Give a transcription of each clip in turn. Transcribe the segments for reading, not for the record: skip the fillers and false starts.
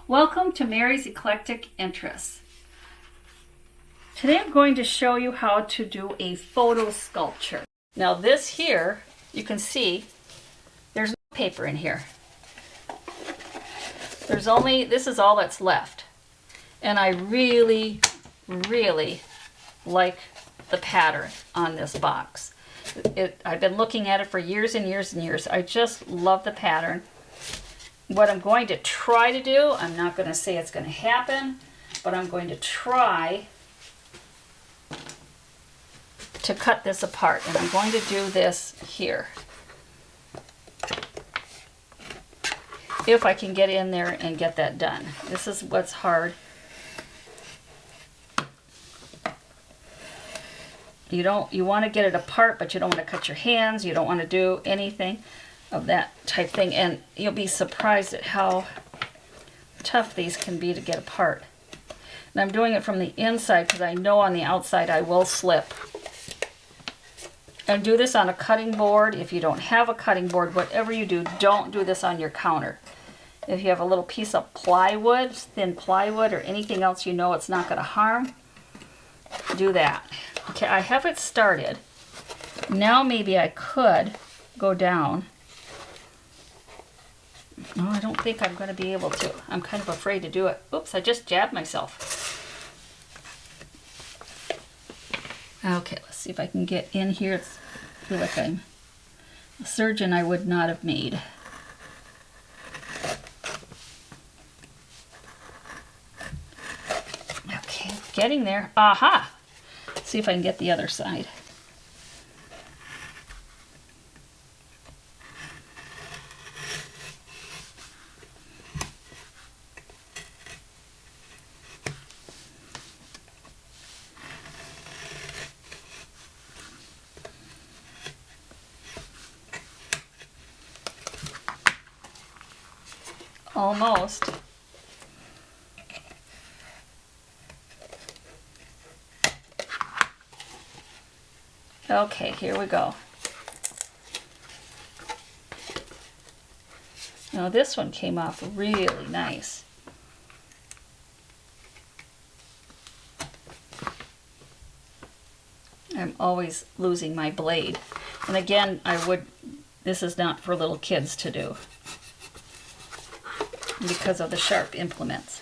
Welcome to Mary's Eclectic Interests. Today I'm going to show you how to do a photo sculpture. Now this here, you can see there's no paper in here. This is all that's left. And I really like the pattern on this box. I've been looking at it for years and years and years. I just love the pattern. What I'm going to try to do, I'm not going to say it's going to happen, but I'm going to try to cut this apart. And I'm going to do this here. If I can get in there and get that done. This is what's hard. You want to get it apart, but you don't want to cut your hands. You don't want to do anything of that type thing, and you'll be surprised at how tough these can be to get apart. And I'm doing it from the inside because I know on the outside I will slip. And do this on a cutting board. If you don't have a cutting board, whatever you do, don't do this on your counter. If you have a little piece of plywood, thin plywood, or anything else you know it's not going to harm, do that. Okay, I have it started. Now maybe I could go down. No, I don't think I'm going to be able to. I'm kind of afraid to do it. Oops, I just jabbed myself. Okay, let's see if I can get in here. I feel like I'm a surgeon I would not have made. Okay, getting there. Aha! Let's see if I can get the other side. Almost. Okay, here we go. Now this one came off really nice. I'm always losing my blade. And again, this is not for little kids to do, because of the sharp implements.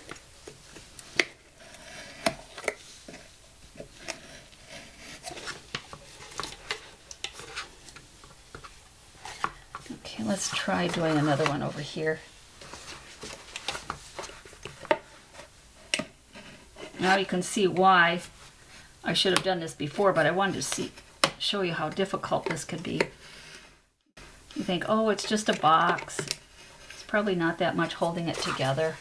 Okay, let's try doing another one over here. Now you can see why I should have done this before, but I wanted to show you how difficult this could be. You think, oh, it's just a box. Probably not that much holding it together.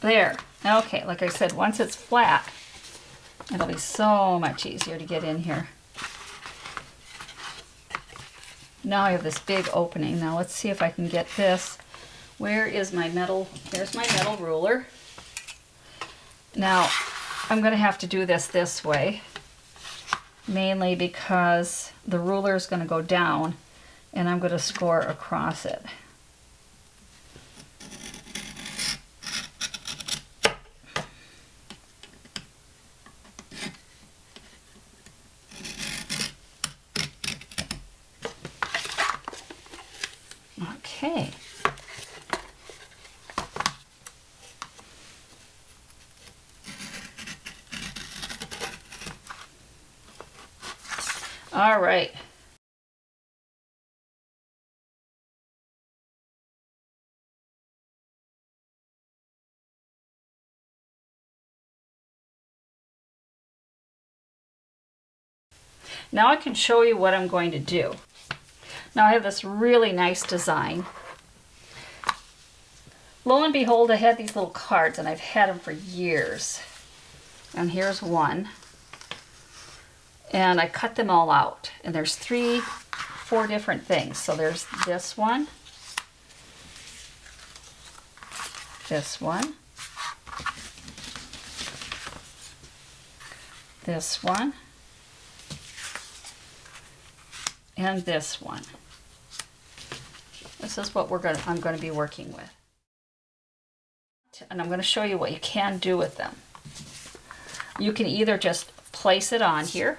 There. Okay, like I said, once it's flat, it'll be so much easier to get in here. Now I have this big opening. Now let's see if I can get this. Where is my metal? Here's my metal ruler. Now, I'm going to have to do this way, mainly because the ruler is going to go down and I'm going to score across it. Okay. All right. Now I can show you what I'm going to do. Now I have this really nice design. Lo and behold, I had these little cards and I've had them for years. And here's one. And I cut them all out. And there's 4 different things. So there's this one, this one, this one, and this one. This is what I'm going to be working with. And I'm going to show you what you can do with them. You can either just place it on here,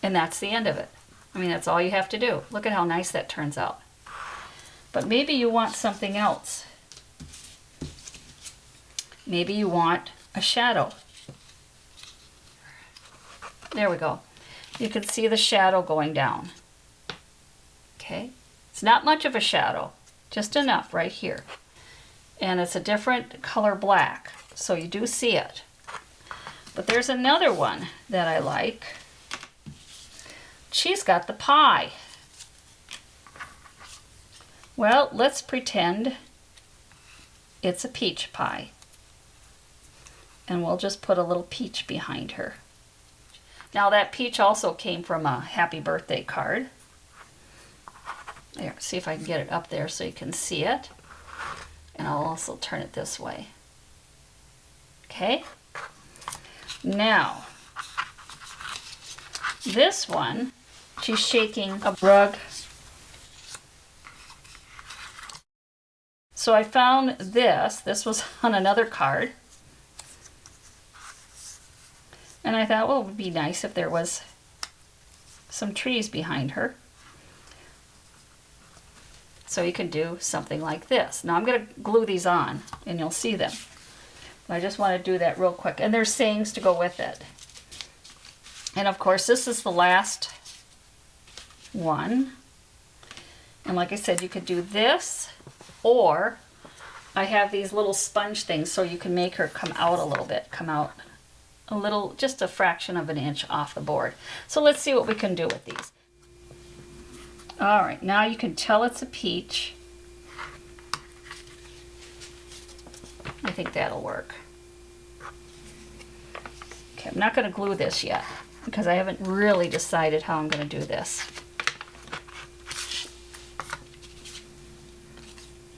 and that's the end of it. I mean, that's all you have to do. Look at how nice that turns out. But maybe you want something else. Maybe you want a shadow. There we go. You can see the shadow going down. Okay? It's not much of a shadow, just enough right here. And it's a different color black, so you do see it. But there's another one that I like. She's got the pie. Well, let's pretend it's a peach pie. And we'll just put a little peach behind her. Now that peach also came from a happy birthday card. There, see if I can get it up there so you can see it. And I'll also turn it this way. Okay? Now, this one, she's shaking a rug. So I found this. This was on another card. And I thought, well, it would be nice if there was some trees behind her. So you can do something like this. Now I'm going to glue these on and you'll see them. But I just want to do that real quick. And there's sayings to go with it. And of course, this is the last one. And like I said, you could do this, or I have these little sponge things so you can make her come out a little bit, come out a little, just a fraction of an inch off the board. So let's see what we can do with these. All right, now you can tell it's a peach. I think that'll work. Okay, I'm not going to glue this yet because I haven't really decided how I'm going to do this.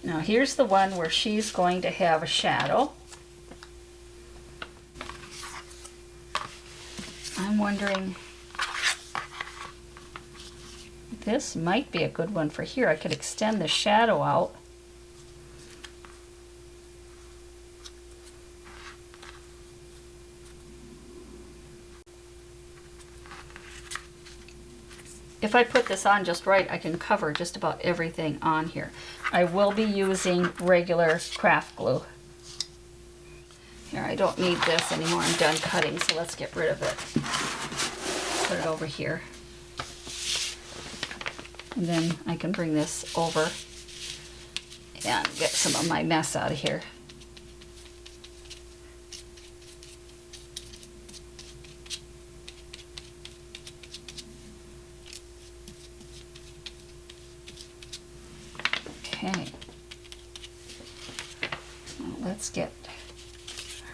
Now here's the one where she's going to have a shadow. I'm wondering, this might be a good one for here. I could extend the shadow out. If I put this on just right, I can cover just about everything on here. I will be using regular craft glue. Here, I don't need this anymore. I'm done cutting, so let's get rid of it. Put it over here. And then I can bring this over and get some of my mess out of here. Okay. Now let's get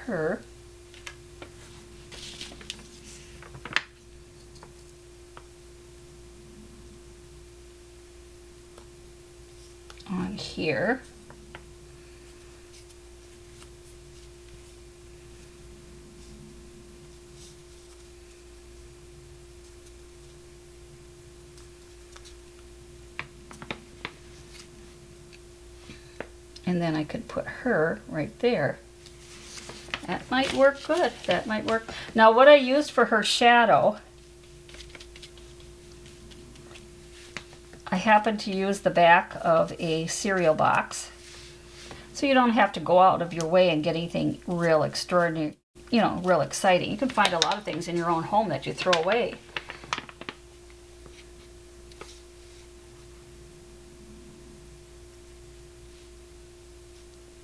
her. On here. And then I could put her right there. That might work good. That might work. Now what I used for her shadow, I happened to use the back of a cereal box. So you don't have to go out of your way and get anything real extraordinary, you know, real exciting. You can find a lot of things in your own home that you throw away.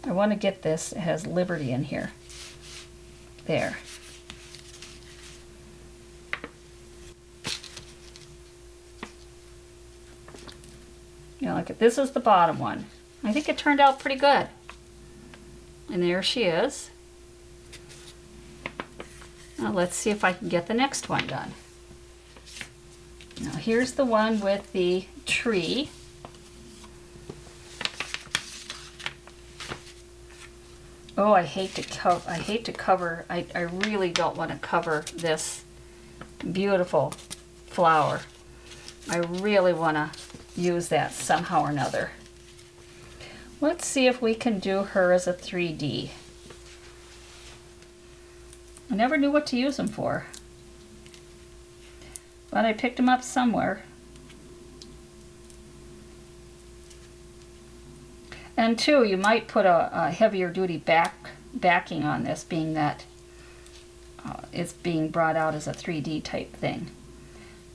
I want to get this, it has Liberty in here. There. You know, like this is the bottom one. I think it turned out pretty good. And there she is. Now let's see if I can get the next one done. Now here's the one with the tree. Oh, I hate to cover. I really don't want to cover this beautiful flower. I really want to use that somehow or another. Let's see if we can do her as a 3D. I never knew what to use them for, but I picked them up somewhere. And two, you might put a heavier duty backing on this, being that it's being brought out as a 3D type thing.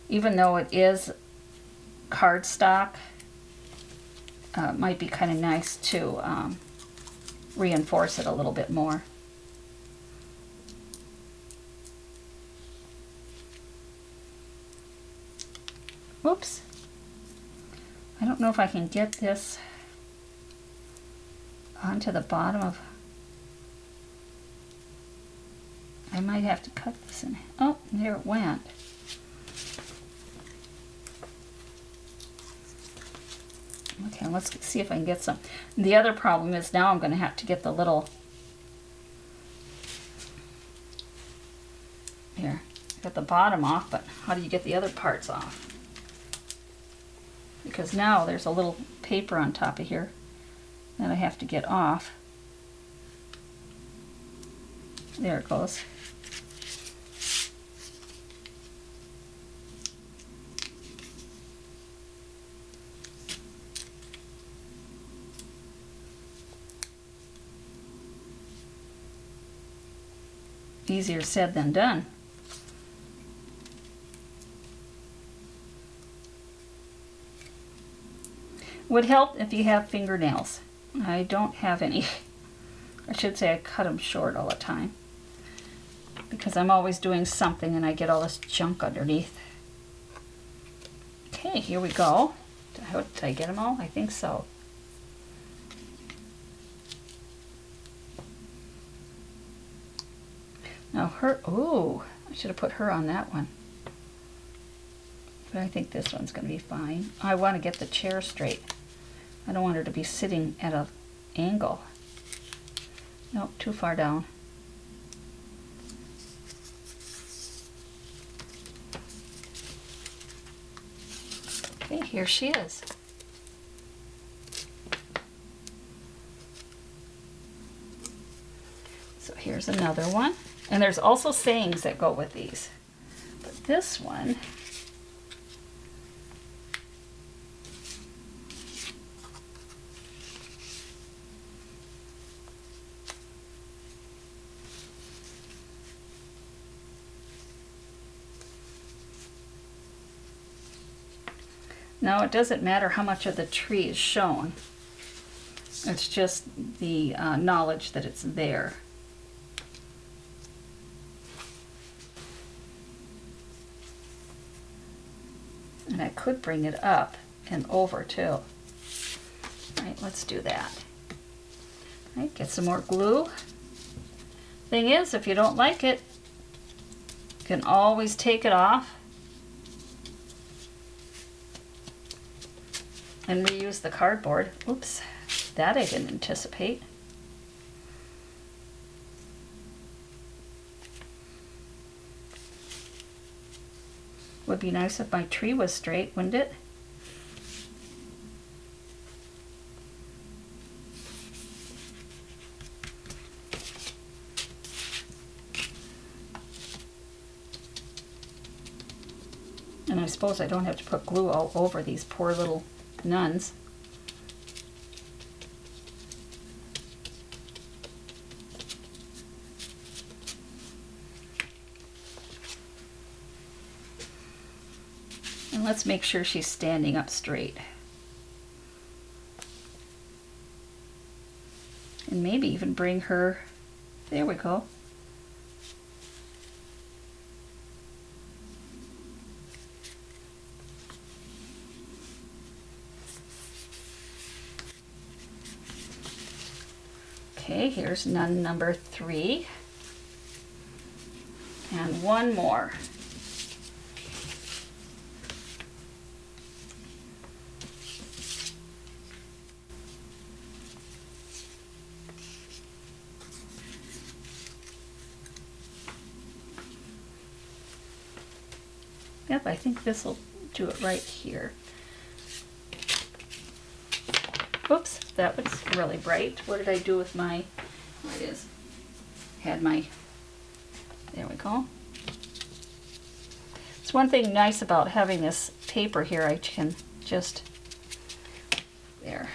Even though it is cardstock, it might be kind of nice to reinforce it a little bit more. Whoops. I don't know if I can get this onto the bottom of... I might have to cut this in. Oh, there it went. Okay, let's see if I can get some. The other problem is now I'm going to have to get the little... Here, got the bottom off, but how do you get the other parts off? Because now there's a little paper on top of here that I have to get off. There it goes. Easier said than done. Would help if you have fingernails. I don't have any. I should say I cut them short all the time, because I'm always doing something and I get all this junk underneath. Okay, here we go. Did I get them all? I think so. Now her, ooh, I should have put her on that one. But I think this one's going to be fine. I want to get the chair straight. I don't want her to be sitting at an angle. Nope, too far down. Okay, here she is. So here's another one. And there's also sayings that go with these. But this one, now it doesn't matter how much of the tree is shown. It's just the knowledge that it's there. And I could bring it up and over too. Right, let's do that. Right, get some more glue. Thing is, if you don't like it, you can always take it off and reuse the cardboard. Oops, that I didn't anticipate. Would be nice if my tree was straight, wouldn't it? And I suppose I don't have to put glue all over these poor little nuns. And let's make sure she's standing up straight. And maybe even bring her, there we go. Okay, here's nun number 3. And one more. Yep, I think this will do it right here. Oops, that was really bright. What did I do with my, there it is. Had my, there we go. It's one thing nice about having this paper here. I can just, there.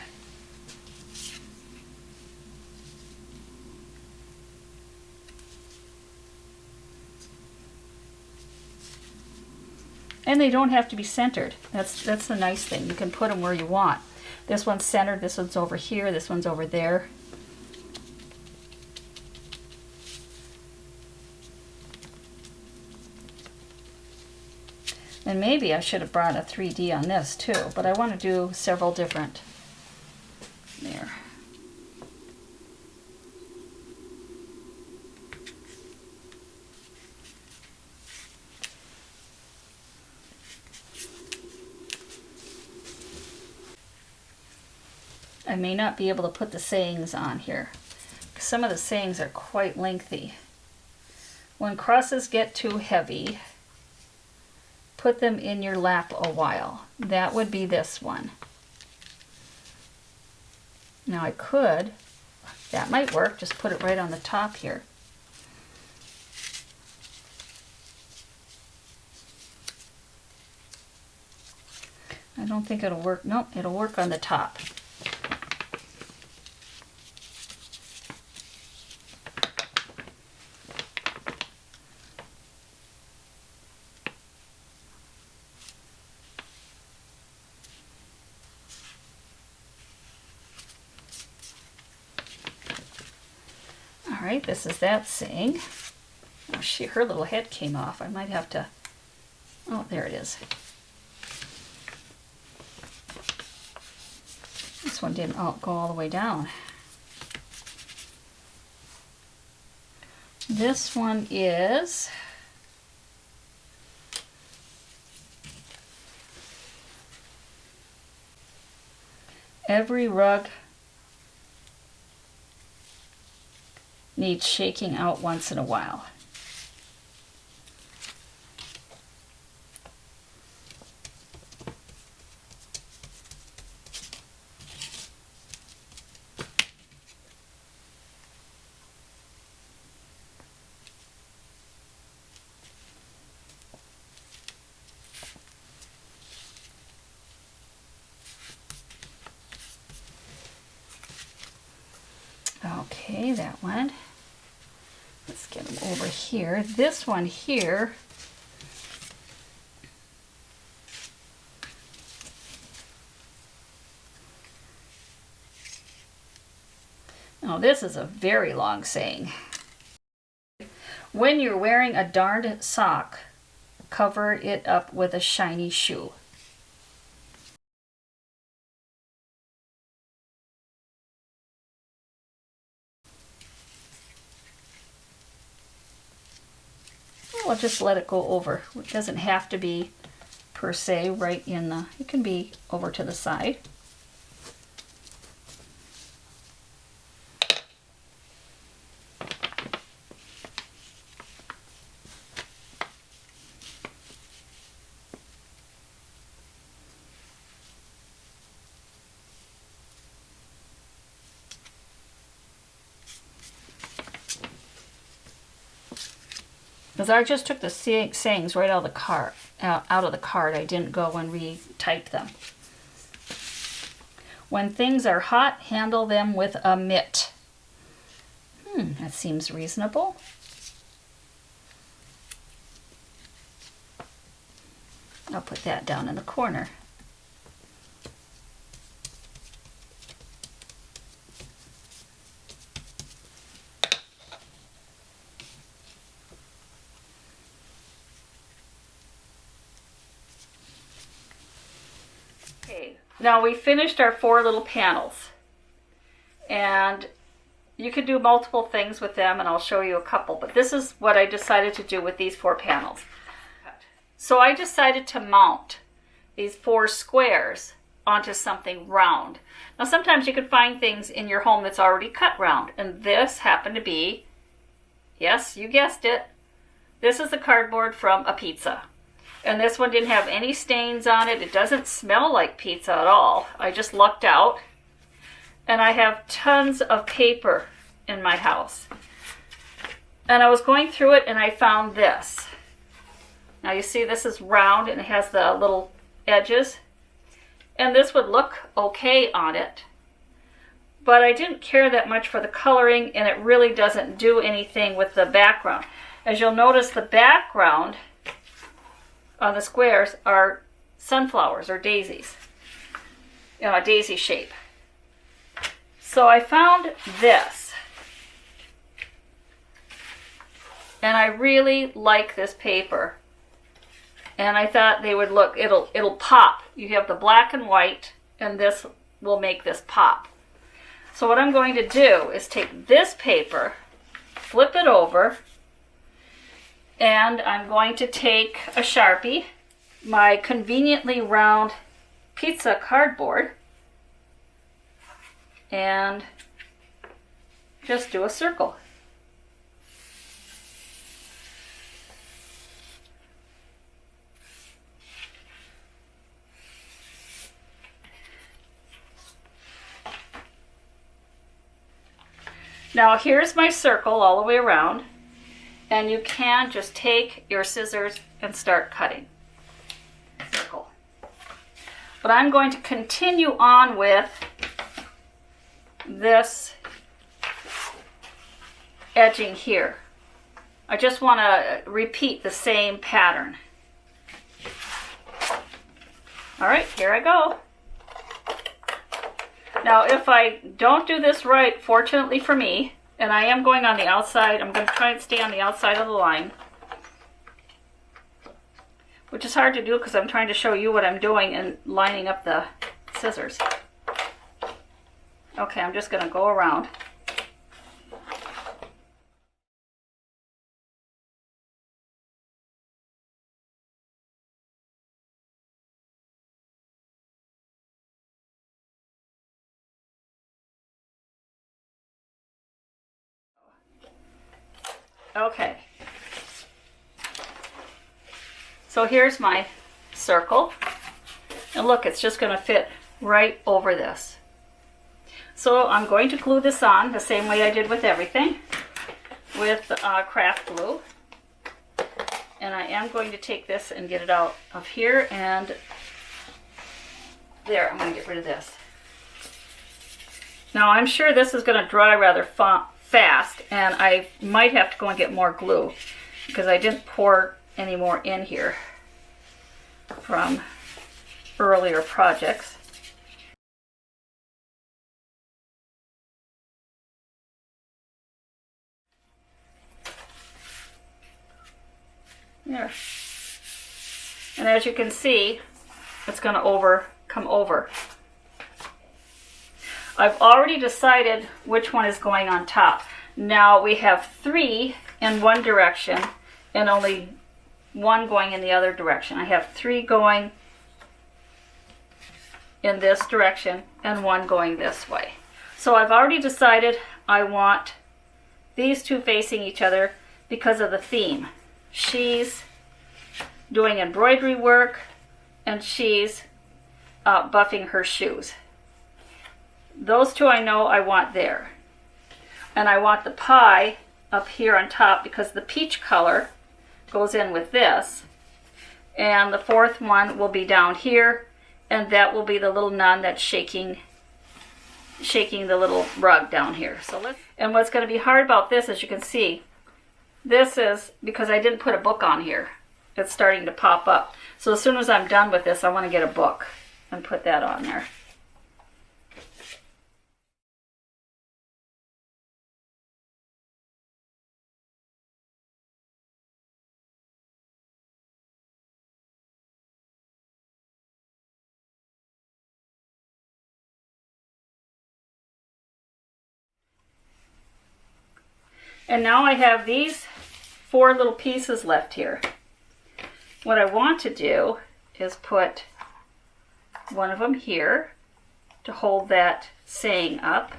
And they don't have to be centered. That's the nice thing. You can put them where you want. This one's centered, this one's over here, this one's over there. And maybe I should have brought a 3D on this too, but I want to do several different. There. I may not be able to put the sayings on here. Some of the sayings are quite lengthy. When crosses get too heavy, put them in your lap a while. That would be this one. Now I could, that might work, just put it right on the top here. I don't think it'll work. Nope, it'll work on the top. All right, this is that saying. Oh, her little head came off. I might have to, oh, there it is. This one didn't go all the way down. This one is every rug needs shaking out once in a while. Okay, that one. Let's get them over here. This one here, now this is a very long saying. When you're wearing a darned sock, cover it up with a shiny shoe. We'll just let it go over. It doesn't have to be per se right in the, it can be over to the side. Because I just took the sayings right out of the card. I didn't go and retype them. When things are hot, handle them with a mitt. That seems reasonable. I'll put that down in the corner. Now we finished our 4 little panels, and you could do multiple things with them, and I'll show you a couple, but this is what I decided to do with these 4 panels. So I decided to mount these 4 squares onto something round. Now sometimes you can find things in your home that's already cut round, and this happened to be, yes, you guessed it, this is the cardboard from a pizza. And this one didn't have any stains on it. It doesn't smell like pizza at all. I just lucked out. And I have tons of paper in my house. And I was going through it and I found this. Now you see this is round and it has the little edges. And this would look okay on it. But I didn't care that much for the coloring, and it really doesn't do anything with the background. As you'll notice, the background on the squares are sunflowers or daisies, you know, a daisy shape. So I found this, and I really like this paper, and I thought they would look, it'll pop. You have the black and white, and this will make this pop. So what I'm going to do is take this paper, flip it over, and I'm going to take a Sharpie, my conveniently round pizza cardboard, and just do a circle. Now here's my circle all the way around, and you can just take your scissors and start cutting. Circle. But I'm going to continue on with this edging here. I just want to repeat the same pattern. All right, here I go. Now, if I don't do this right, fortunately for me, and I am going on the outside, I'm going to try and stay on the outside of the line, which is hard to do because I'm trying to show you what I'm doing and lining up the scissors. Okay, I'm just going to go around. Okay, so here's my circle, and look, it's just going to fit right over this. So I'm going to glue this on the same way I did with everything, with craft glue, and I am going to take this and get it out of here, and there, I'm going to get rid of this. Now I'm sure this is going to dry rather fast, and I might have to go and get more glue because I didn't pour any more in here from earlier projects. There. And as you can see, it's going to come over. I've already decided which one is going on top. Now we have 3 in one direction and only 1 going in the other direction. I have 3 going in this direction and 1 going this way. So I've already decided I want these 2 facing each other because of the theme. She's doing embroidery work and she's buffing her shoes. Those 2 I know I want there. And I want the pie up here on top because the peach color goes in with this. And the 4th one will be down here, and that will be the little nun that's shaking the little rug down here. And what's going to be hard about this, as you can see, this is because I didn't put a book on here. It's starting to pop up. So as soon as I'm done with this, I want to get a book and put that on there. And now I have these 4 little pieces left here. What I want to do is put one of them here to hold that saying up,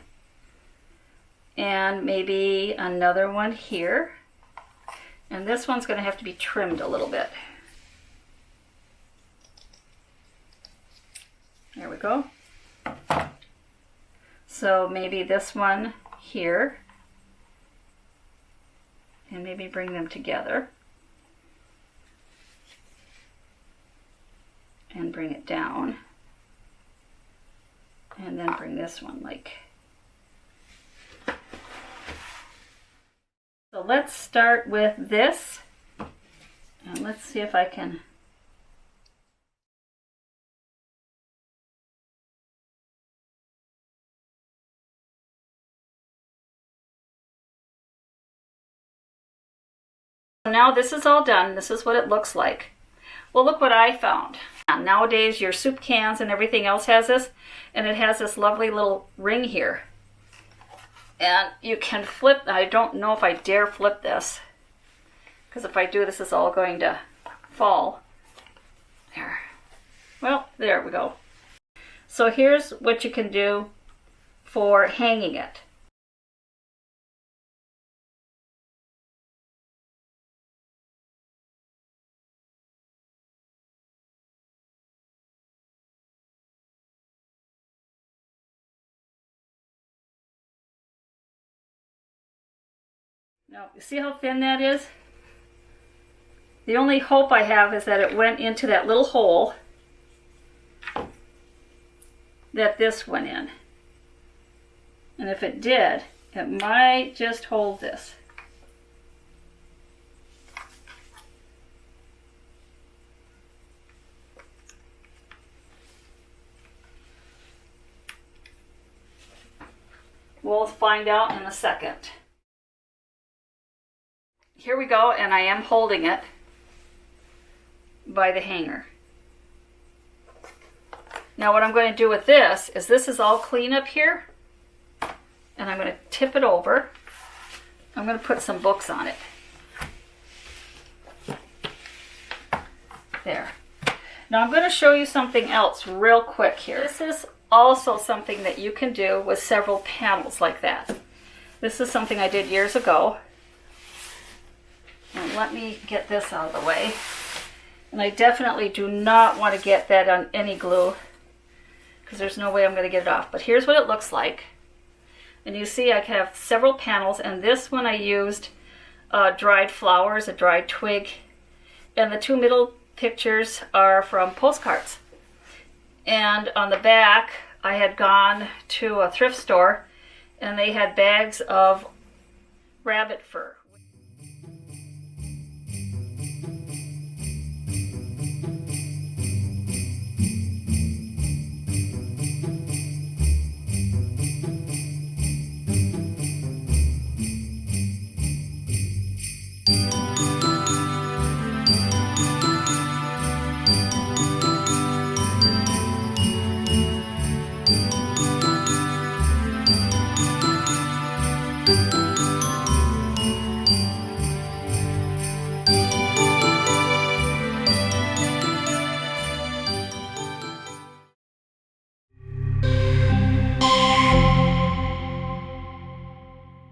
and maybe another one here, and this one's going to have to be trimmed a little bit. There we go. So maybe this one here, and maybe bring them together and bring it down, and then bring this one like. So let's start with this, and let's see if I can. Now this is all done. This is what it looks like. Well, look what I found. Nowadays your soup cans and everything else has this, and it has this lovely little ring here. And you can flip. I don't know if I dare flip this, because if I do, this is all going to fall. There. Well, there we go. So here's what you can do for hanging it. Now, you see how thin that is? The only hope I have is that it went into that little hole that this went in. And if it did, it might just hold this. We'll find out in a second. Here we go, and I am holding it by the hanger. Now what I'm going to do with this is all clean up here, and I'm going to tip it over. I'm going to put some books on it. There. Now I'm going to show you something else real quick here. This is also something that you can do with several panels like that. This is something I did years ago. And let me get this out of the way. And I definitely do not want to get that on any glue, because there's no way I'm going to get it off. But here's what it looks like. And you see I have several panels, and this one I used dried flowers, a dried twig. And the two middle pictures are from postcards. And on the back, I had gone to a thrift store, and they had bags of rabbit fur.